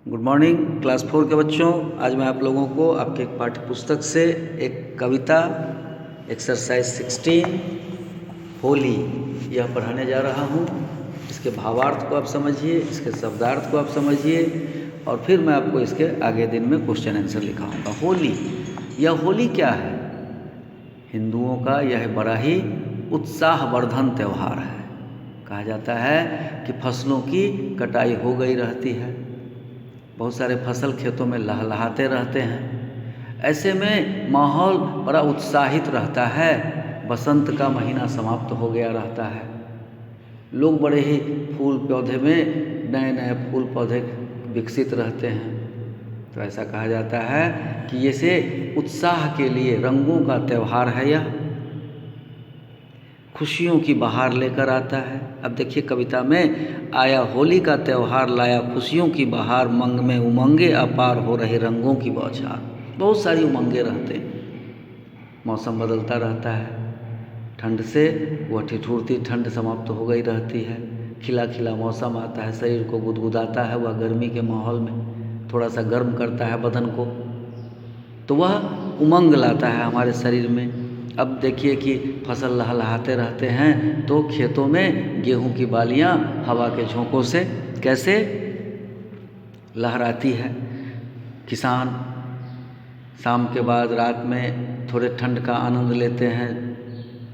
Good morning class 4 के बच्चों। आज मैं आप लोगों को आपके एक पाठ्य पुस्तक से एक कविता एक्सरसाइज 16 होली यह पढ़ाने जा रहा हूँ। इसके भावार्थ को आप समझिए, इसके शब्दार्थ को आप समझिए और फिर मैं आपको इसके आगे दिन में क्वेश्चन आंसर लिखाऊंगा। होली, यह होली क्या है? हिंदुओं का यह बड़ा ही उत्साहवर्धन त्यौहार है। कहा जाता है कि फसलों की कटाई हो गई रहती है, बहुत सारे फसल खेतों में लहलहाते रहते हैं। ऐसे में माहौल बड़ा उत्साहित रहता है। बसंत का महीना समाप्त हो गया रहता है। लोग बड़े ही फूल पौधे में नए नए फूल पौधे विकसित रहते हैं। तो ऐसा कहा जाता है कि इसे उत्साह के लिए रंगों का त्यौहार है, यह खुशियों की बहार लेकर आता है। अब देखिए कविता में, आया होली का त्यौहार लाया खुशियों की बहार, मंग में उमंगे अपार हो रहे रंगों की बौछार। बहुत सारी उमंगे रहते हैं। मौसम बदलता रहता है। ठंड से वह ठिठुरती ठंड समाप्त हो गई रहती है। खिला खिला मौसम आता है, शरीर को गुदगुदाता है। वह गर्मी के माहौल में थोड़ा सा गर्म करता है बदन को, तो वह उमंग लाता है हमारे शरीर में। अब देखिए कि फसल लहलहाते रहते हैं तो खेतों में गेहूं की बालियां हवा के झोंकों से कैसे लहराती है। किसान शाम के बाद रात में थोड़े ठंड का आनंद लेते हैं,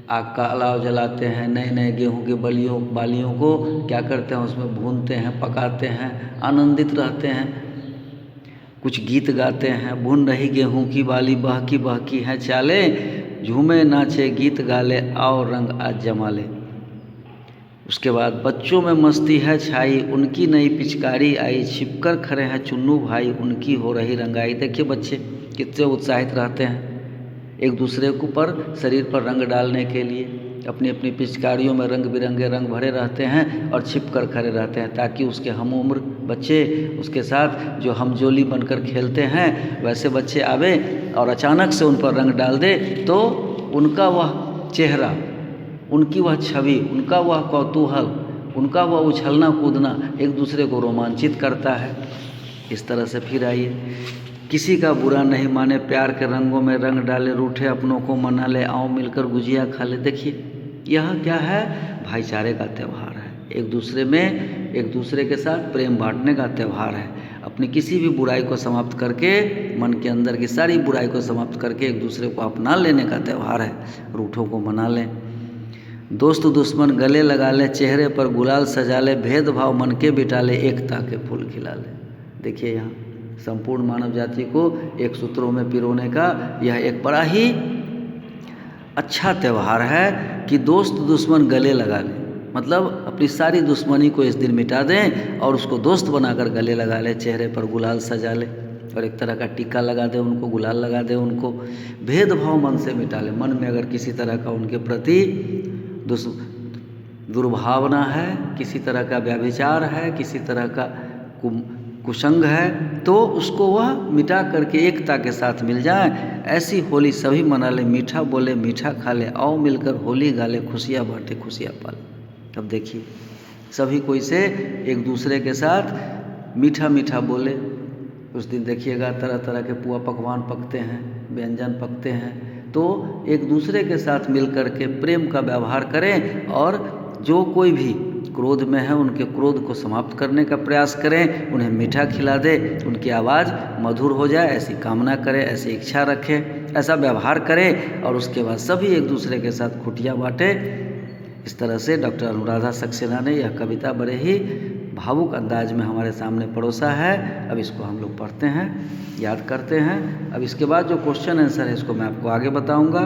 आग का अलाव जलाते हैं, नए नए गेहूं की बालियों को क्या करते हैं, उसमें भूनते हैं, पकाते हैं, आनंदित रहते हैं। कुछ गीत गाते हैं, भून रही गेहूं की बाली बहकी है चाले, झूमे नाचे गीत गाले, आओ रंग आज जमा ले। उसके बाद बच्चों में मस्ती है छाई, उनकी नई पिचकारी आई, छिपकर खड़े हैं चुन्नू भाई, उनकी हो रही रंगाई। देखिए बच्चे कितने उत्साहित रहते हैं एक दूसरे को पर शरीर पर रंग डालने के लिए। अपनी अपनी पिचकारियों में रंग बिरंगे रंग भरे रहते हैं और छिप कर खड़े रहते हैं, ताकि उसके हम उम्र बच्चे उसके साथ जो हमजोली बनकर खेलते हैं वैसे बच्चे आवे और अचानक से उन पर रंग डाल दे तो उनका वह चेहरा, उनकी वह छवि, उनका वह कौतूहल, उनका वह उछलना कूदना एक दूसरे को रोमांचित करता है। इस तरह से फिर आइए, किसी का बुरा नहीं माने, प्यार के रंगों में रंग डाले, रूठे अपनों को मना ले, आओ मिलकर गुजिया खा ले। देखिए यह क्या है? भाईचारे का त्यौहार है। एक दूसरे के साथ प्रेम बांटने का त्यौहार है। अपनी किसी भी बुराई को समाप्त करके, मन के अंदर की सारी बुराई को समाप्त करके एक दूसरे को अपना लेने का त्यौहार है। रूठों को मना लें, दोस्त दुश्मन गले लगा ले, चेहरे पर गुलाल सजा ले, भेदभाव मन के बिटा ले, एकता के फूल खिला ले। देखिए यहाँ संपूर्ण मानव जाति को एक सूत्रों में पिरोने का यह एक बड़ा ही अच्छा त्यौहार है कि दोस्त दुश्मन गले लगा लें, मतलब अपनी सारी दुश्मनी को इस दिन मिटा दें और उसको दोस्त बनाकर गले लगा ले, चेहरे पर गुलाल सजा ले और एक तरह का टीका लगा दे उनको, गुलाल लगा दे उनको। भेदभाव मन से मिटा ले। मन में अगर किसी तरह का उनके प्रति दुर्भावना है, किसी तरह का व्यभिचार है, किसी तरह का कुसंग है, तो उसको वह मिटा करके एकता के साथ मिल जाए। ऐसी होली सभी मना ले, मीठा बोले मीठा खा ले, आओ मिलकर होली गाले, खुशियाँ बांटे खुशियाँ पाले। अब देखिए सभी कोई से एक दूसरे के साथ मीठा मीठा बोले। उस दिन देखिएगा तरह तरह के पुआ पकवान पकते हैं, व्यंजन पकते हैं, तो एक दूसरे के साथ मिल कर के प्रेम का व्यवहार करें और जो कोई भी क्रोध में है उनके क्रोध को समाप्त करने का प्रयास करें, उन्हें मीठा खिला दे, उनकी आवाज़ मधुर हो जाए, ऐसी कामना करें, ऐसी इच्छा रखें, ऐसा व्यवहार करें और उसके बाद सभी एक दूसरे के साथ खुशियाँ बांटे। इस तरह से डॉक्टर अनुराधा सक्सेना ने यह कविता बड़े ही भावुक अंदाज में हमारे सामने परोसा है। अब इसको हम लोग पढ़ते हैं, याद करते हैं। अब इसके बाद जो क्वेश्चन आंसर है इसको मैं आपको आगे बताऊँगा।